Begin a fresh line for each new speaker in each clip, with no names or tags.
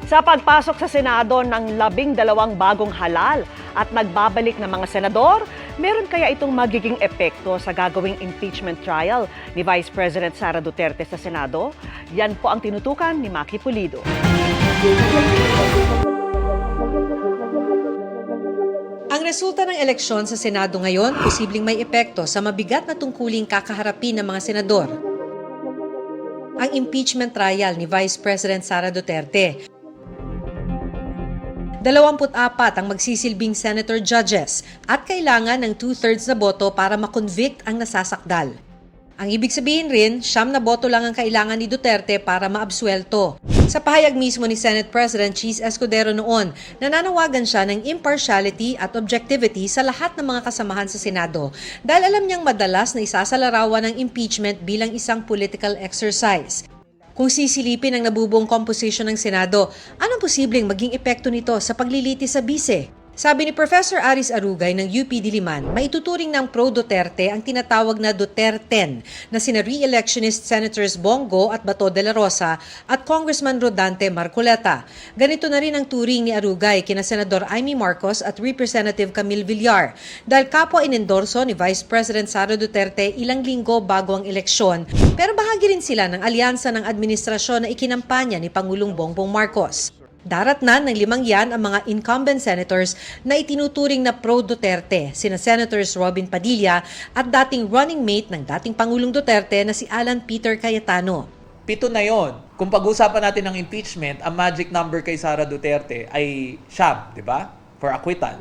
Sa pagpasok sa Senado ng 12 bagong halal at nagbabalik na mga senador, meron kaya itong magiging epekto sa gagawing impeachment trial ni Vice President Sara Duterte sa Senado? Yan po ang tinutukan ni Maki Pulido.
Ang resulta ng eleksyon sa Senado ngayon, posibleng may epekto sa mabigat na tungkuling kakaharapin ng mga senador. Ang impeachment trial ni Vice President Sara Duterte. 24 ang magsisilbing senator judges at kailangan ng 2/3 na boto para makonvict ang nasasakdal. Ang ibig sabihin rin, 9 na boto lang ang kailangan ni Duterte para maabsuelto. Sa pahayag mismo ni Senate President Cheese Escudero noon, nananawagan siya ng impartiality at objectivity sa lahat ng mga kasamahan sa Senado dahil alam niyang madalas na isasalarawan ng impeachment bilang isang political exercise. Kung sisilipin ang nabubuong composition ng Senado, anong posibleng maging epekto nito sa paglilitis sa bise? Sabi ni Professor Aris Arugay ng UP Diliman, maituturing ng pro-Duterte ang tinatawag na Duterten na sina re-electionist Senators Bongo at Bato de la Rosa at Congressman Rodante Marcoleta. Ganito na rin ang turing ni Arugay kina Senador Amy Marcos at Representative Camille Villar dahil kapwa inendorso ni Vice President Sara Duterte ilang linggo bago ang eleksyon, pero bahagi rin sila ng alyansa ng administrasyon na ikinampanya ni Pangulong Bongbong Marcos. Daratnan ng 5 yan ang mga incumbent senators na itinuturing na pro-Duterte, sina Senators Robin Padilla at dating running mate ng dating Pangulong Duterte na si Alan Peter Cayetano.
7 na yon. Kung pag-usapan natin ng impeachment, ang magic number kay Sara Duterte ay 9, di ba? For acquittal.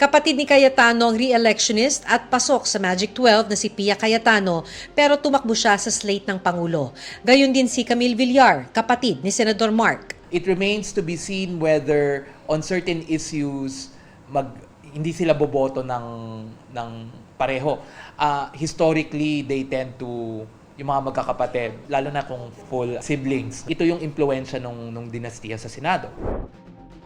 Kapatid ni Cayetano ang re-electionist at pasok sa Magic 12 na si Pia Cayetano pero tumakbo siya sa slate ng Pangulo. Gayon din si Camille Villar, kapatid ni Senador Mark.
It remains to be seen whether on certain issues hindi sila boboto ng pareho. Historically, they tend to, yung mga magkakapatid, lalo na kung full siblings, ito yung impluensya nung dinastiya sa Senado.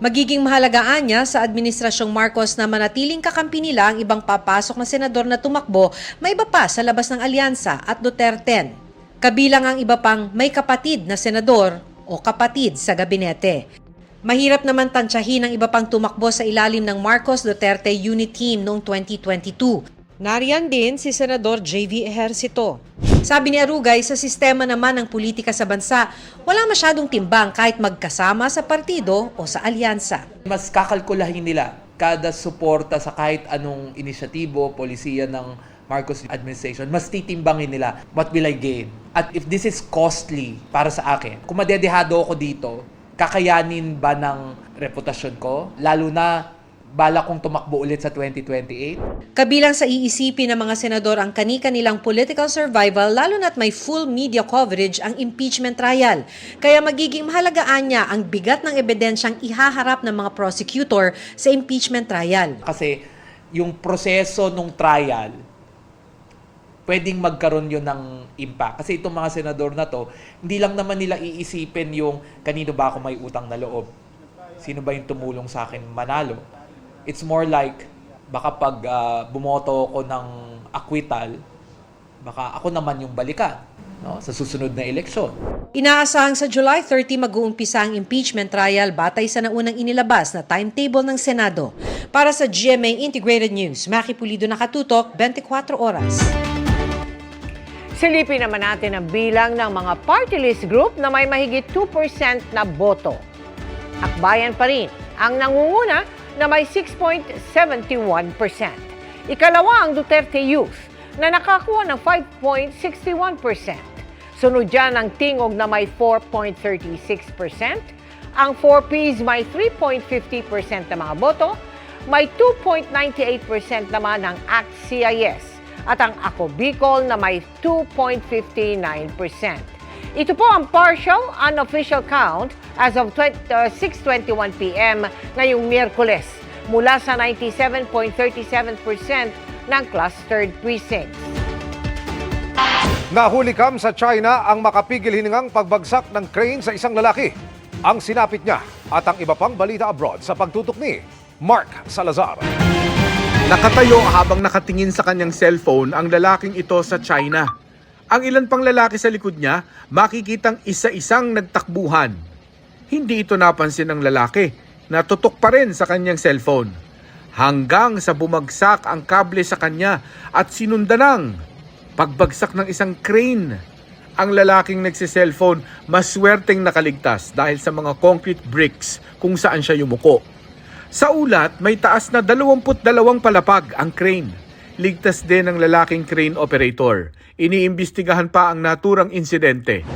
Magiging mahalagaan niya sa Administrasyong Marcos na manatiling kakampi nila ang ibang papasok na senador na tumakbo, may iba pa sa labas ng alyansa at Duterten. Kabilang ang iba pang may kapatid na senador o kapatid sa gabinete. Mahirap naman tansyahin ang iba pang tumakbo sa ilalim ng Marcos Duterte Unit Team noong 2022. Nariyan din si Senador J.V. Ejercito. Sabi ni Arugay, sa sistema naman ng politika sa bansa, wala masyadong timbang kahit magkasama sa partido o sa alyansa.
Mas kakalkulahin nila kada suporta sa kahit anong inisyatibo, polisiya ng Marcos administration, mas titimbangin nila, what will I gain? At if this is costly para sa akin, kung madedehado ako dito, kakayanin ba ng reputasyon ko? Lalo na bala kong tumakbo ulit sa 2028?
Kabilang sa iisipin ng mga senador ang kani-kanilang political survival lalo na't may full media coverage ang impeachment trial. Kaya magiging mahalagaan niya ang bigat ng ebidensyang ihaharap ng mga prosecutor sa impeachment trial.
Kasi yung proseso ng trial, pwedeng magkaroon yun ng impact. Kasi itong mga senador na to, hindi lang naman nila iisipin yung kanino ba ako may utang na loob. Sino ba yung tumulong sa akin manalo? It's more like, baka pag bumoto ko ng acquittal, baka ako naman yung balikan, no? Sa susunod na eleksyon.
Inaasahang sa July 30 mag-uumpisa ang impeachment trial batay sa naunang inilabas na timetable ng Senado. Para sa GMA Integrated News, Maki Pulido, nakatutok, 24 oras.
Silipin naman natin ang bilang ng mga party list group na may mahigit 2% na boto. Akbayan pa rin ang nangunguna na may 6.71%. Ikalawa ang Duterte Youth na nakakuha ng 5.61%. Sunod dyan ang Tingog na may 4.36%. Ang 4Ps may 3.50% na mga boto. May 2.98% naman ng ACT-CIS. At ang Ako Bicol na may 2.59%. Ito po ang partial unofficial count as of 6:21 p.m. ngayong Miyerkules mula sa 97.37% ng clustered precincts.
Nahuli kam sa China ang makapigil hiningang pagbagsak ng crane sa isang lalaki. Ang sinapit niya at ang iba pang balita abroad sa pagtutok ni Mark Salazar.
Nakatayo habang nakatingin sa kanyang cellphone ang lalaking ito sa China. Ang ilan pang lalaki sa likod niya makikitang isa-isang nagtakbuhan. Hindi ito napansin ng lalaki na tutok pa rin sa kanyang cellphone. Hanggang sa bumagsak ang kable sa kanya at sinundan ng pagbagsak ng isang crane. Ang lalaking nagsiselfone maswerteng nakaligtas dahil sa mga concrete bricks kung saan siya yumuko. Sa ulat, may taas na 22 palapag ang crane. Ligtas din ang lalaking crane operator. Iniimbestigahan pa ang naturang insidente.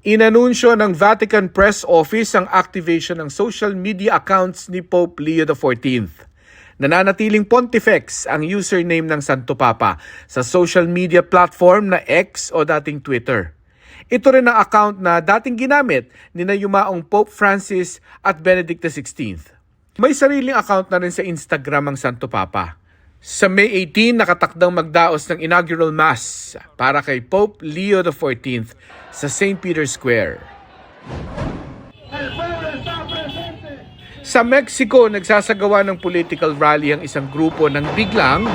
Inanunsyo ng Vatican Press Office ang activation ng social media accounts ni Pope Leo XIV. Nananatiling Pontifex ang username ng Santo Papa sa social media platform na X o dating Twitter. Ito rin ang account na dating ginamit ni yumaong Pope Francis at Benedict XVI. May sariling account na rin sa Instagram ang Santo Papa. Sa May 18, nakatakdang magdaos ng inaugural mass para kay Pope Leo XIV sa St. Peter's Square. Sa Mexico, nagsasagawa ng political rally ang isang grupo nang biglang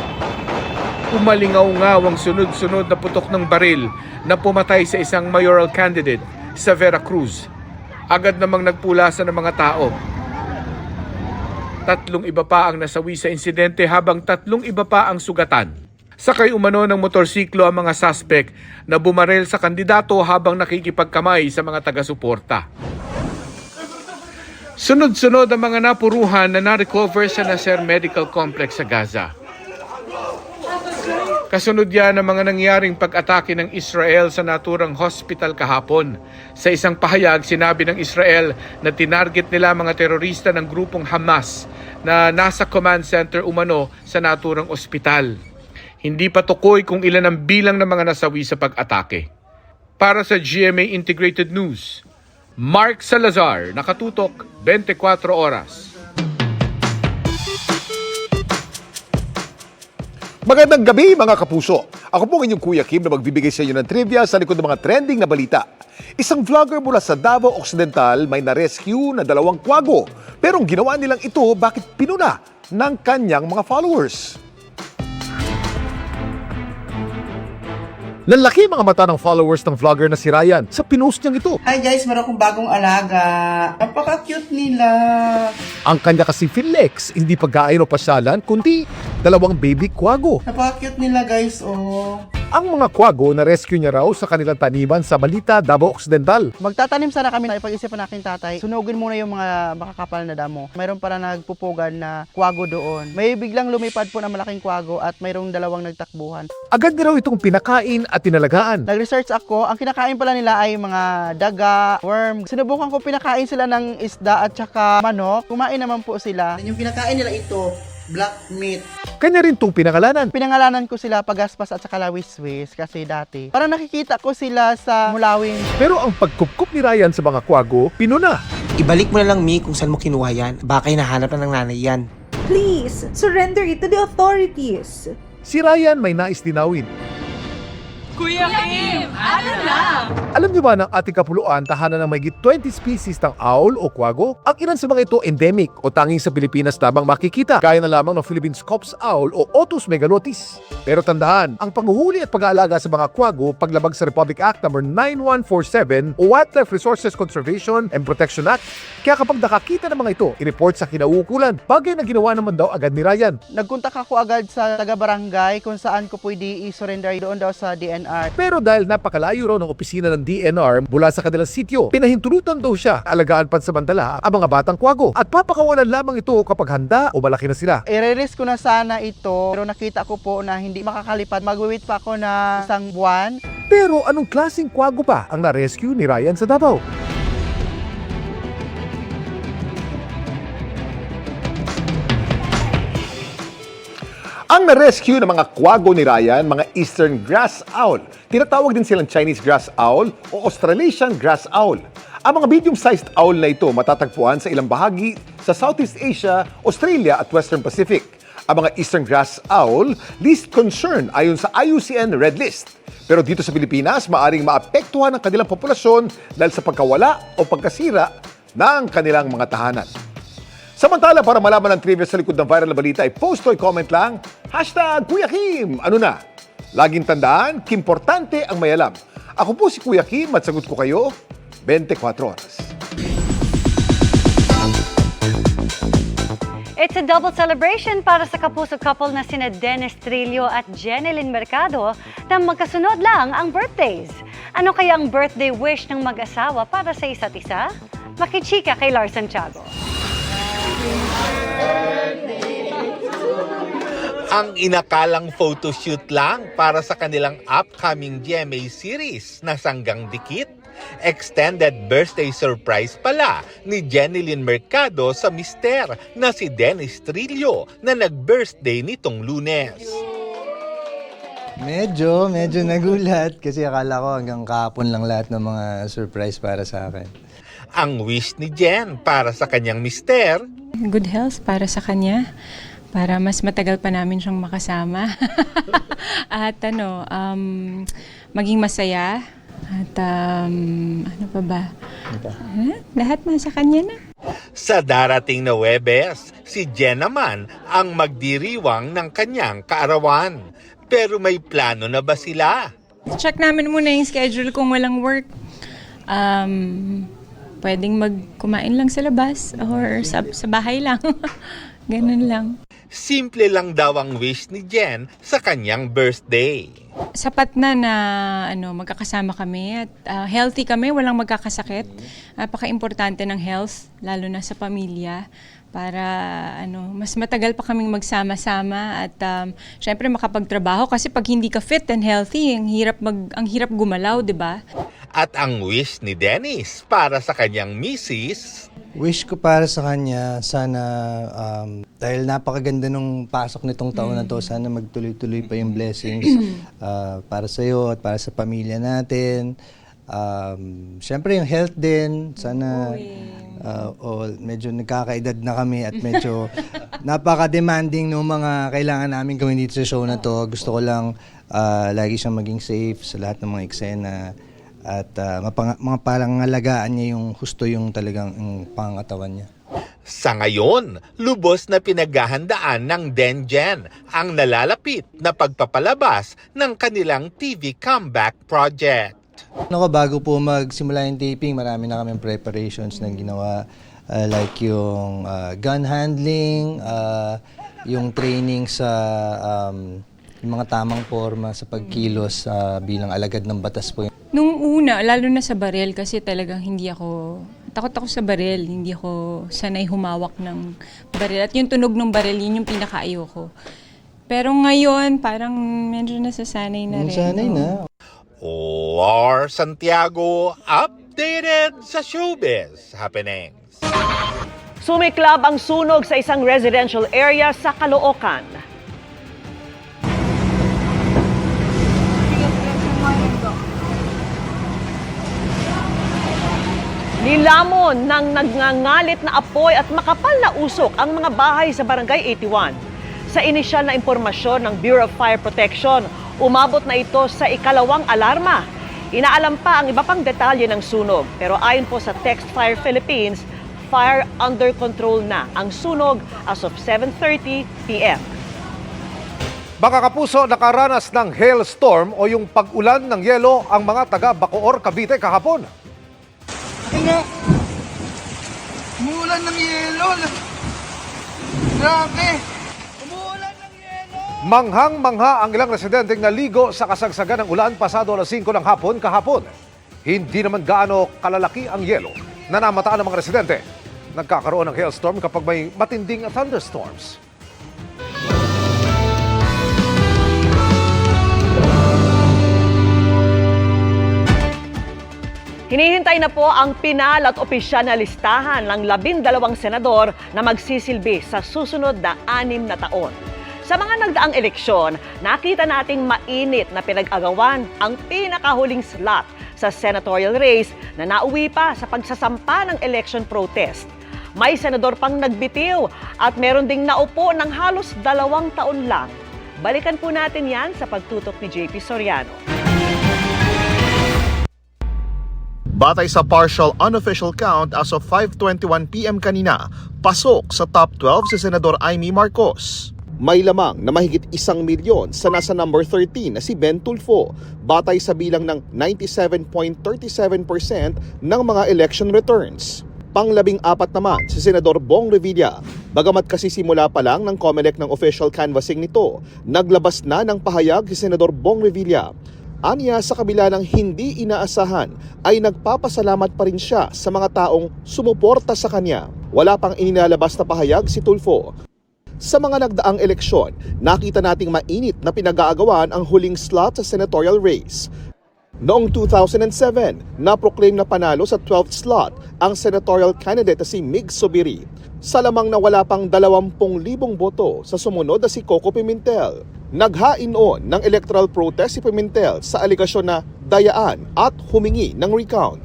umalingaw-ngaw ang sunod-sunod na putok ng baril na pumatay sa isang mayoral candidate sa Veracruz. Agad namang nagpulasan ng mga tao. 3 iba pa ang nasawi sa insidente habang 3 iba pa ang sugatan. Sakay umano ng motorsiklo ang mga suspect na bumarel sa kandidato habang nakikipagkamay sa mga taga-suporta. Sunod-sunod ang mga napuruhan na na-recover sa Nasser Medical Complex sa Gaza. Kasunod yan ang mga nangyaring pag-atake ng Israel sa naturang hospital kahapon. Sa isang pahayag, sinabi ng Israel na tinarget nila mga terorista ng grupong Hamas na nasa command center umano sa naturang ospital. Hindi pa tukoy kung ilan ang bilang ng mga nasawi sa pag-atake. Para sa GMA Integrated News, Mark Salazar, nakatutok 24 oras.
Magandang gabi mga kapuso. Ako po ang inyong Kuya Kim na magbibigay sa inyo ng trivia sa likod ng mga trending na balita. Isang vlogger mula sa Davao Occidental may na-rescue na 2 kwago. Pero ang ginawa nilang ito, bakit pinuna ng kanyang mga followers? Lalaki mga mata ng followers ng vlogger na si Ryan sa pinost niyang ito.
Hi guys, meron akong bagong alaga. Napaka-cute nila.
Ang kanya kasi Felix, hindi pagkain o pasyalan, kundi 2 baby kwago.
Napaka-cute nila guys, oh.
Ang mga kwago na rescue niya raw sa kanilang taniman sa Malita, Davao Occidental.
Magtatanim sana kami na ipag-isipan ng aking tatay. Sunugin muna yung mga makakapal na damo. Mayroon para nagpupugan na kwago doon. May biglang lumipad po na malaking kwago at mayroong 2 nagtakbuhan.
Agad na raw itong pinakain at tinalagaan.
Nag-research ako, ang kinakain pala nila ay mga daga, worm. Sinubukan ko pinakain sila ng isda at saka manok. Kumain naman po sila. Yung kinakain nila ito, black meat.
Kanya rin itong pinangalanan.
Pinangalanan ko sila Pagaspas at saka Lawiswis kasi dati. Parang nakikita ko sila sa Mulawin.
Pero ang pagkupkup ni Ryan sa mga kwago, pinuna.
Ibalik mo na lang, Mi, kung saan mo kinuha yan. Baka hinahanap na ng nanay yan.
Please, surrender it to the authorities.
Si Ryan may nais dinawin.
Kuya Kim, ano na?
Alam niyo ba ng ating kapuluan tahanan ng mahigit 20 species ng owl o kwago? Ang ilan sa mga ito endemic o tanging sa Pilipinas lamang makikita, gaya na lamang ng Philippine Scops owl o Otus megalotis. Pero tandaan, ang panghuhuli at pag-aalaga sa mga kwago paglabag sa Republic Act No. 9147 o Wildlife Resources Conservation and Protection Act. Kaya kapag nakakita ng mga ito, i-report sa kinauukulan. Bagay na ginawa naman daw agad ni Ryan.
Nagkontak ako agad sa taga-barangay kung saan ko pwede i-surrender doon daw sa DNR.
Pero dahil napakalayo raw ng opisina ng DNR mula sa kanilang sityo, pinahintulutan daw siya alagaan pansamantala ang mga batang kwago at papakawalan lamang ito kapag handa o malaki na sila.
I-release ko na sana ito pero nakita ko po na hindi makakalipad. Mag-wait pa ako na 1 buwan.
Pero anong klaseng kwago pa ang na-rescue ni Ryan sa Davao? Ang na-rescue ng mga kwago ni Ryan, mga Eastern Grass Owl. Tinatawag din silang Chinese Grass Owl o Australasian Grass Owl. Ang mga medium-sized owl na ito matatagpuan sa ilang bahagi sa Southeast Asia, Australia at Western Pacific. Ang mga Eastern Grass Owl, least concern ayon sa IUCN Red List. Pero dito sa Pilipinas, maaring maapektuhan ang kanilang populasyon dahil sa pagkawala o pagkasira ng kanilang mga tahanan. Samantala, para malaman ang trivia sa likod ng viral na balita, ay post o comment lang, #Kuya Kim. Ano na? Laging tandaan, kimportante ang may alam. Ako po si Kuya Kim at sagot ko kayo 24 oras.
It's a double celebration para sa kapuso couple na sina Dennis Trillo at Jeneline Mercado na magkasunod lang ang birthdays. Ano kaya ang birthday wish ng mag-asawa para sa isa't isa? Makichika kay Lars Santiago.
Ang inakalang photoshoot lang para sa kanilang upcoming GMA series na Sanggang Dikit. Extended birthday surprise pala ni Jeneline Mercado sa mister na si Dennis Trillo na nag-birthday nitong Lunes.
Medyo nagulat kasi akala ko hanggang kahapon lang lahat ng mga surprise para sa akin.
Ang wish ni Jen para sa kanyang mister,
good health para sa kanya, para mas matagal pa namin siyang makasama. At maging masaya. At ano pa ba? Lahat nasa kanya na.
sa darating na Huwebes, si Jen naman ang magdiriwang ng kanyang kaarawan. Pero may plano na ba sila?
Check namin muna yung schedule kung walang work. Pwedeng kumain lang sa labas or sa bahay lang. Ganun lang.
Simple lang daw ang wish ni Jen sa kanyang birthday.
Sapat na magkakasama kami at healthy kami, walang magkakasakit. Napaka-importante ng health, lalo na sa pamilya, para mas matagal pa kaming magsama-sama at syempre makapagtrabaho kasi pag hindi ka fit and healthy, ang hirap gumalaw, 'di ba?
At ang wish ni Dennis para sa kanyang misis,
wish ko para sa kanya, sana dahil napakaganda nung pasok nitong taon na to, sana magtuloy-tuloy pa yung blessings para sa iyo at para sa pamilya natin. Siyempre yung health din, sana medyo nagkakaedad na kami at medyo napaka-demanding ng mga kailangan namin gawin dito sa show na to. Gusto ko lang lagi siyang maging safe sa lahat ng mga eksena at mga pangangalagaan niya yung husto yung talagang pangangatawan niya.
sa ngayon, lubos na pinaghahandaan ng DenJen ang nalalapit na pagpapalabas ng kanilang TV comeback project.
Bago po magsimula yung taping, marami na kaming preparations na ginawa. Like yung gun handling, yung training sa yung mga tamang forma sa pagkilos bilang alagad ng batas po.
Nung una, lalo na sa baril kasi talagang takot ako sa baril, hindi ako sanay humawak ng baril. At yung tunog ng baril, yun yung pinaka-ayoko. Pero ngayon, parang medyo nasasanay na rin.
Nasanay na.
Lars Santiago, updated sa showbiz happenings.
Sumiklab ang sunog sa isang residential area sa Caloocan. Nilamon ng nagngangalit na apoy at makapal na usok ang mga bahay sa Barangay 81. Sa inisyal na impormasyon ng Bureau of Fire Protection, umabot na ito sa ikalawang alarma. Inaalam pa ang iba pang detalye ng sunog. Pero ayon po sa Text Fire Philippines, fire under control na ang sunog as of 7:30 p.m.
Mga kapuso, nakaranas ng hailstorm o yung pag-ulan ng yelo ang mga taga Bacoor, Cavite kahapon.
Umuulan ng yelo. Grabe. Umuulan ng yelo.
Manghang-mangha ang ilang residenteng naligo sa kasagsagan ng ulan pasado alas 5 ng hapon kahapon. Hindi naman gaano kalalaki ang yelo na namataan ng mga residente. Nagkakaroon ng hailstorm kapag may matinding thunderstorms.
Hinihintay na po ang pinal at opisyal na listahan ng 12 senador na magsisilbi sa susunod na 6 na taon. Sa mga nagdaang eleksyon, nakita nating mainit na pinag-agawan ang pinakahuling slot sa senatorial race na nauwi pa sa pagsasampa ng election protest. May senador pang nagbitiw at meron ding naupo ng halos 2 taon lang. Balikan po natin yan sa pagtutok ni JP Soriano.
Batay sa partial unofficial count as of 5:21 PM kanina, pasok sa top 12 si Senador Amy Marcos. May lamang na mahigit 1 milyon sa nasa number 13 na si Ben Tulfo, batay sa bilang ng 97.37% ng mga election returns. Pang-14 naman si Senador Bong Revilla, Bagamat kasi simula pa lang ng COMELEC ng official canvassing nito, naglabas na ng pahayag si Senador Bong Revilla. Anya, sa kabila ng hindi inaasahan, ay nagpapasalamat pa rin siya sa mga taong sumuporta sa kanya. Wala pang ininalabas na pahayag si Tulfo. Sa mga nagdaang eleksyon, nakita nating mainit na pinag-aagawan ang huling slot sa senatorial race. Noong 2007, naproclaim na panalo sa 12th slot ang senatorial candidate na si Mig Zubiri. Sa lamang na wala pang 20,000 boto sa sumunod na si Coco Pimentel. Naghain noon ng electoral protest si Pimentel sa aligasyon na dayaan at humingi ng recount.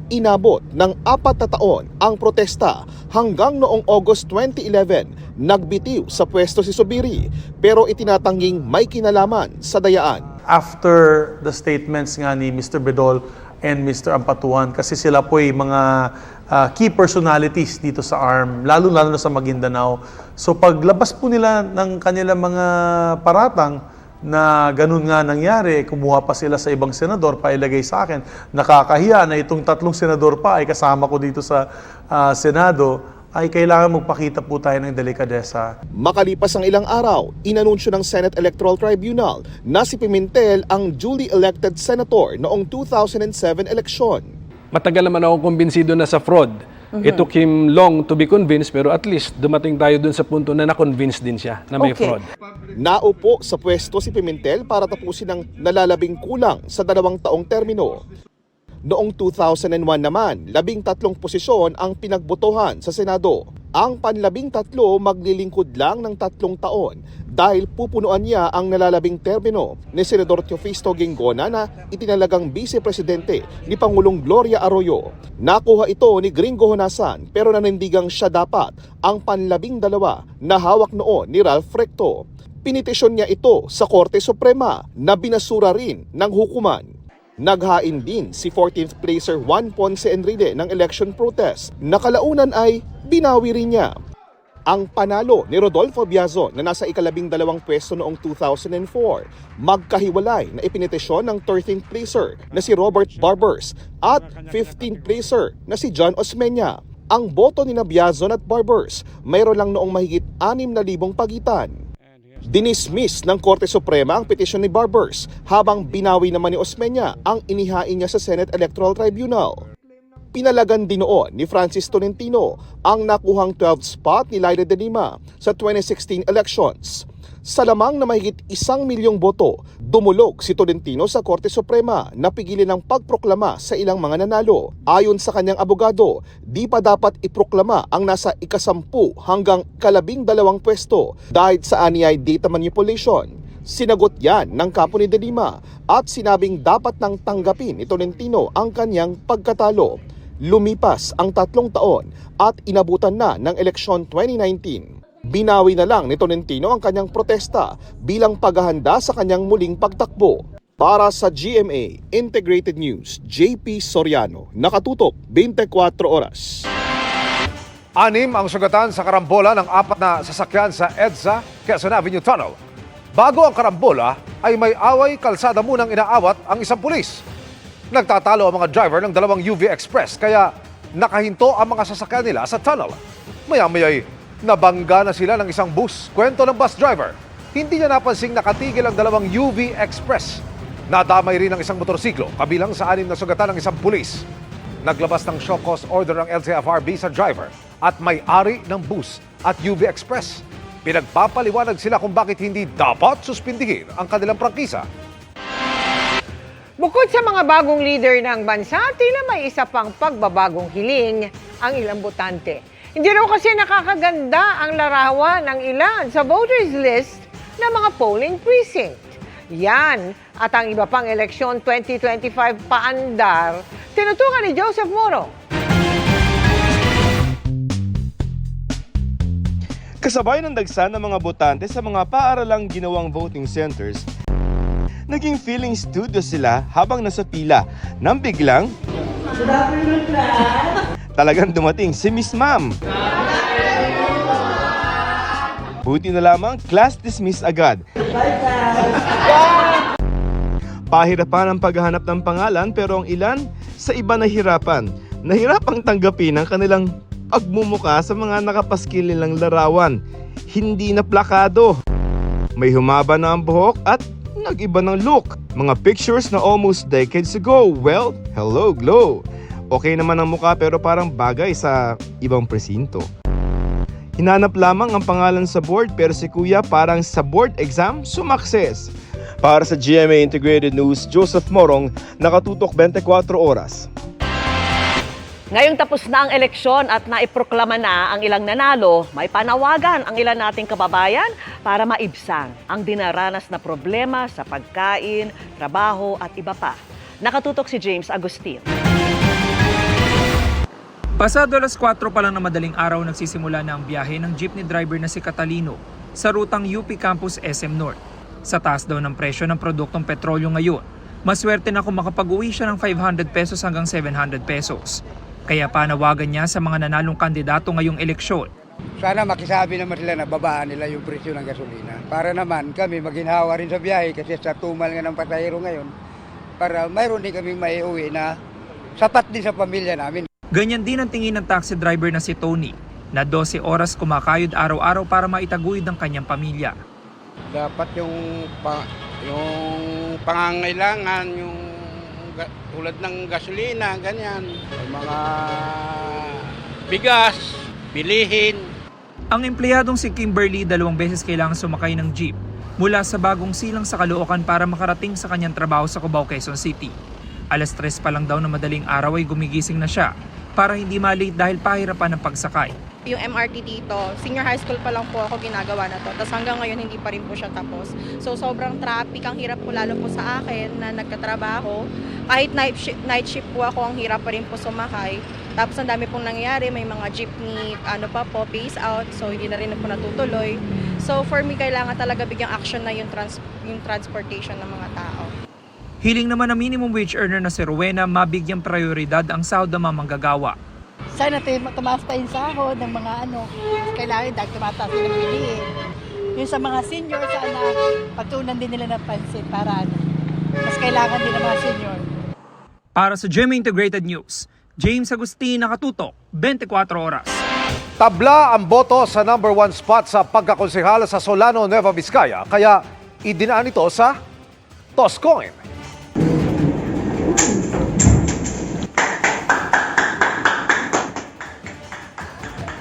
Inabot ng 4 na taon ang protesta hanggang noong August 2011, nagbitiw sa pwesto si Zubiri pero itinatangging may kinalaman sa dayaan.
After the statements nga ni Mr. Bedol and Mr. Ampatuan, kasi sila po ay mga key personalities dito sa ARM, lalo-lalo na sa Maguindanao. So paglabas po nila ng kanilang mga paratang na ganun nga nangyari, kumuha pa sila sa ibang senador, pailagay sa akin. Nakakahiya na itong 3 senador pa ay kasama ko dito sa Senado, ay kailangan magpakita po tayo ng delikadesa.
Makalipas ang ilang araw, inanunsyo ng Senate Electoral Tribunal na si Pimentel ang duly elected senator noong 2007 eleksyon.
Matagal naman ako kumbinsido na sa fraud. It took him long to be convinced pero at least dumating tayo dun sa punto na na-convince din siya na may fraud.
Naupo sa pwesto si Pimentel para tapusin ang nalalabing kulang sa 2 taong termino. Noong 2001 naman, 13 posisyon ang pinagbotohan sa Senado. Ang panlabing-3 maglilingkod lang ng 3 taon dahil pupunuan niya ang nalalabing termino ni Senador Teofisto Guingona na itinalagang vice-presidente ni Pangulong Gloria Arroyo. Nakuha ito ni Gringo Honasan pero nanindigang siya dapat ang panlabing-2 na hawak noon ni Ralph Recto. Pinitisyon niya ito sa Korte Suprema na binasura rin ng hukuman. Naghain din si 14th placer Juan Ponce Enrile ng election protest. Nakalaunan ay binawi rin niya. Ang panalo ni Rodolfo Biazon na nasa ika-12 pwesto noong 2004, magkahiwalay na ipinitisyon ng 13th placer na si Robert Barbers at 15th placer na si John Osmeña. Ang boto ni Biazon at Barbers mayroon lang noong mahigit 6,000 pagitan. Dinismiss ng Korte Suprema ang petisyon ni Barbers habang binawi naman ni Osmeña ang inihain niya sa Senate Electoral Tribunal. Pinalagan din noon ni Francis Tolentino ang nakuhang 12th spot ni Laila de Lima sa 2016 elections. Sa lamang na mahigit 1,000,000 boto, dumulog si Tolentino sa Korte Suprema na pigilin ang pagproklama sa ilang mga nanalo. Ayon sa kanyang abogado, di pa dapat iproklama ang nasa ika-10 hanggang ika-12 pwesto dahil sa anyay data manipulation. Sinagot yan ng kapo ni de Lima at sinabing dapat nang tanggapin ni Tolentino ang kanyang pagkatalo. Lumipas ang 3 taon at inabutan na ng eleksyon 2019. Binawi na lang ni Tolentino ang kanyang protesta bilang paghahanda sa kanyang muling pagtakbo. Para sa GMA Integrated News, JP Soriano, nakatutok 24 oras.
6 ang sugatan sa karambola ng 4 na sasakyan sa EDSA, Quezon Avenue Tunnel. Bago ang karambola ay may away kalsada munang inaawat ang isang pulis. Nagtatalo ang mga driver ng 2 UV Express kaya nakahinto ang mga sasakyan nila sa tunnel. Maya-maya'y nabangga na sila ng isang bus. Kwento ng bus driver, hindi niya napansing nakatigil ang 2 UV Express. Nadamay rin ang isang motorsiklo, kabilang sa 6 na sugatan ng isang pulis. Naglabas ng show cause order ang LTFRB sa driver at may-ari ng bus at UV Express. Pinagpapaliwanag sila kung bakit hindi dapat suspindihin ang kanilang prangkisa.
Bukod sa mga bagong leader ng bansa, tila may isa pang pagbabagong hiling ang ilang botante. Hindi raw kasi nakakaganda ang larawan ng ilan sa voters list ng mga polling precinct. Yan at ang iba pang eleksyon 2025 paandar, tinutukan ni Joseph Moro.
Kasabay ng dagsa ng mga botante sa mga paaralang ginawang voting centers, naging feeling studio sila habang nasa pila nang biglang talagang dumating si Miss Ma'am. Buti na lamang class dismiss agad. Pahirapan ang paghahanap ng pangalan pero ang ilan sa iba nahirapan. Nahirapang tanggapin ang kanilang pagmumuka sa mga nakapaskil nilang larawan. Hindi na plakado. May humaba na ang buhok at nag-iba ng look. Mga pictures na almost decades ago. Well, hello Glow. Okay naman ang mukha pero parang bagay sa ibang presinto. Hinanap lamang ang pangalan sa board pero si Kuya parang sa board exam sumakses. Para sa GMA Integrated News, Joseph Morong, nakatutok 24 oras.
Ngayong tapos na ang eleksyon at naiproklama na ang ilang nanalo, may panawagan ang ilan nating kababayan para maibsan ang dinaranas na problema sa pagkain, trabaho at iba pa. Nakatutok si James Agustin.
Pasado alas 4 pa lang na madaling araw nagsisimula na ang biyahe ng jeepney driver na si Catalino sa rutang UP Campus SM North. Sa taas daw ng presyo ng produktong petrolyo ngayon, maswerte na kung makapag-uwi siya ng 500 pesos hanggang 700 pesos. Kaya panawagan niya sa mga nanalong kandidato ngayong eleksyon.
Sana makisabi naman sila na babaan nila yung presyo ng gasolina. Para naman kami maginhawa rin sa biyahe kasi sa tumal nga ng pasahero ngayon, para mayroon din kami maiuwi na sapat din sa pamilya namin.
Ganyan din ang tingin ng taxi driver na si Tony, na 12 oras kumakayod araw-araw para maitaguyod ang kanyang pamilya.
Dapat yung pangangailangan, yung tulad ng gasolina, ganyan, mga bigas, bilihin.
Ang empleyadong si Kimberly 2 beses kailangan sumakay ng jeep mula sa Bagong Silang sa Caloocan para makarating sa kanyang trabaho sa Cubao, Quezon City. Alas 3 pa lang daw na madaling araw ay gumigising na siya para hindi malate dahil pahirapan ng pagsakay.
Yung MRT dito, senior high school pa lang po ako ginagawa na to. Tapos hanggang ngayon hindi pa rin po siya tapos. So sobrang traffic, ang hirap po lalo po sa akin na nagkatrabaho. Kahit night shift po ako, ang hirap pa rin po sumakay. Tapos ang dami pong nangyayari, may mga jeepney phase out, so hindi na rin po natutuloy. So for me, kailangan talaga bigyang action na yung transportation ng mga tao.
Hiling naman ng minimum wage earner na si Rowena mabigyang prioridad ang sahod ng mga manggagawa.
Sana tumaas pa yung sahod ng mga kailangan dahil tumataas yung bilihin. Yung sa mga senior, sana patunan din nila ng pansin para mas kailangan din ng mga senior.
Para sa GMA Integrated News, James Agustin, nakatutok, 24 oras.
Tabla ang boto sa number 1 spot sa pagkakonsehal sa Solano, Nueva Vizcaya, kaya idinaan ito sa Toss Coin.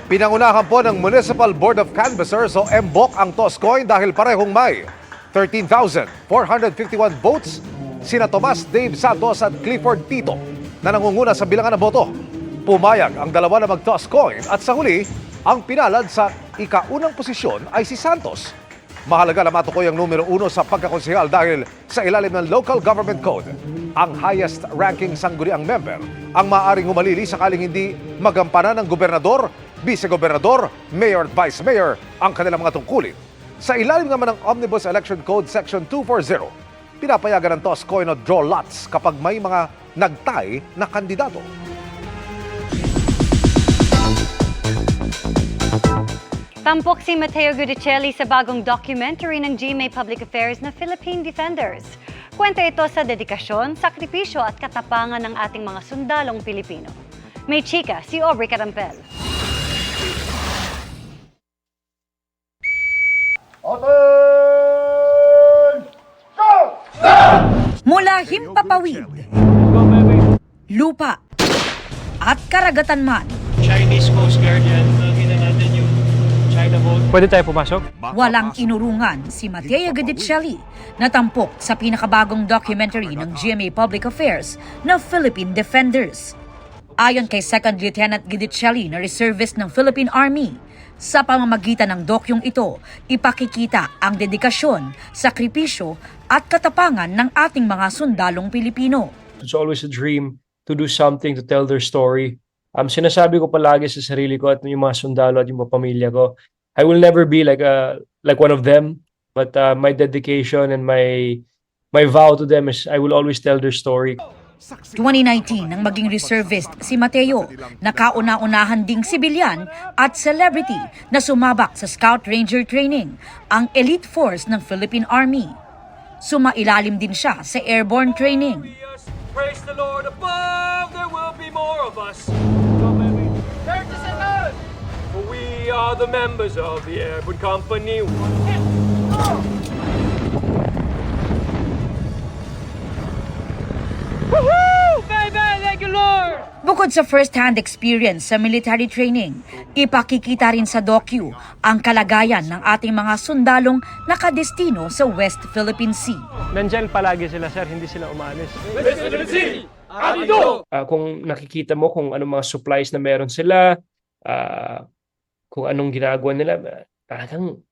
Pinangunahan po ng Municipal Board of Canvassers o MBOC ang Toss Coin dahil parehong may 13,451 votes sina Tomas Dave Santos at Clifford Tito na nangunguna sa bilangan ng boto. Pumayag ang dalawa na mag-toss coin at sa huli, ang pinalad sa ika-unang posisyon ay si Santos. Mahalaga na matukoy ang numero 1 sa pagkakonsehal dahil sa ilalim ng Local Government Code, ang highest ranking sangguniang member ang maaaring humalili sakaling hindi magampanan ng gobernador, vice-gobernador, mayor at vice-mayor ang kanilang mga tungkulin. Sa ilalim naman ng Omnibus Election Code Section 240, pinapayagan ng toss coin o draw lots kapag may mga nagtay na kandidato.
Tampok si Mateo Gudicelli sa bagong documentary ng GMA Public Affairs na Philippine Defenders. Kwento ito sa dedikasyon, sakripisyo at katapangan ng ating mga sundalong Pilipino. May chika si Aubrey Carampel.
Mula himpapawid, lupa, at karagatan man,
Chinese Coast Guard yan. Nakita natin yung China boat.
Pwede tayo pumasok?
walang inurungan si Mateo Gudicelli na tampok sa pinakabagong documentary ng GMA Public Affairs na Philippine Defenders. Ayon kay Second Lieutenant Gudicelli na reservist ng Philippine Army, sa pamamagitan ng dokyong ito, ipakikita ang dedikasyon, sakripisyo at katapangan ng ating mga sundalong Pilipino.
It's always a dream to do something to tell their story. Sinasabi ko palagi sa sarili ko at yung mga sundalo at yung mga pamilya ko, I will never be like one of them, but my dedication and my vow to them is I will always tell their story.
2019 nang maging reservist si Mateo, nakauna-unahan ding sibilyan at celebrity na sumabak sa Scout Ranger training, ang elite force ng Philippine Army. Sumailalim din siya sa airborne training.
Praise the Lord above, there will be more of us.
are the members of the Airborne Company. Woohoo! Baby, thank you, Lord!
Bukod sa first-hand experience sa military training, ipakikita rin sa docu ang kalagayan ng ating mga sundalong nakadestino sa West Philippine Sea.
Nandyan palagi sila, sir. Hindi sila umalis.
West Philippine Sea! Adido!
Kung nakikita mo kung anong mga supplies na meron sila, kung anong ginagawa nila, talagang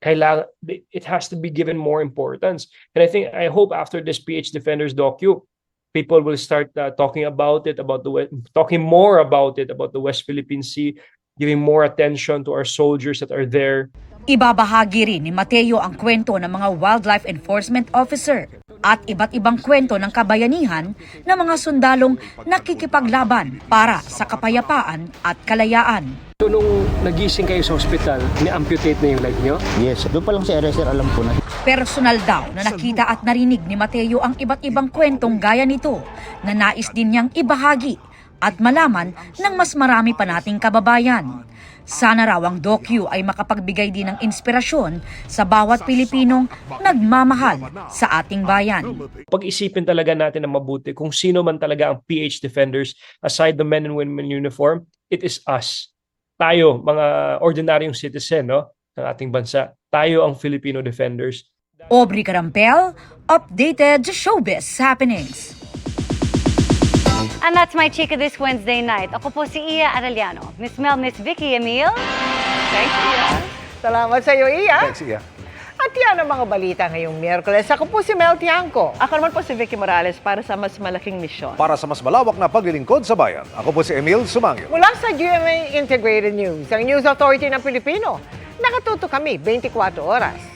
kailangan, it has to be given more importance. And I hope after this PH Defenders docu, people will start talking about it, talking more about it, about the West Philippine Sea, giving more attention to our soldiers that are there.
Ibabahagi rin ni Mateo ang kwento ng mga wildlife enforcement officer at iba't ibang kwento ng kabayanihan ng mga sundalong nakikipaglaban para sa kapayapaan at kalayaan.
So nung nagising kayo sa ospital, ni-amputate na yung leg nyo?
Yes, doon pa lang si RSR alam ko na.
Personal daw na nakita at narinig ni Mateo ang iba't ibang kwentong gaya nito na nais din niyang ibahagi at malaman ng mas marami pa nating kababayan. Sana raw ang docu ay makapagbigay din ng inspirasyon sa bawat Pilipinong nagmamahal sa ating bayan.
Pag-isipin talaga natin ng mabuti kung sino man talaga ang PH Defenders aside the men and women in uniform, it is us. Tayo, mga ordinaryong citizen, no, ng ating bansa. Tayo ang Filipino Defenders.
Aubrey Carampel, updated showbiz happenings.
And that's my chika this Wednesday night. Ako po si Iya Arellano. Miss Mel, Miss Vicky, Emil.
Thanks, Iya. Salamat sa iyo, Iya.
Thanks, Iya.
At yan ang mga balita ngayong Miyerkules. Ako po si Mel Tiangco.
Ako naman po si Vicky Morales para sa mas malaking misyon.
Para sa mas malawak na paglilingkod sa bayan, ako po si Emil Sumangil.
Mula sa GMA Integrated News, ang News Authority ng Pilipino. Nakatuto kami 24 oras.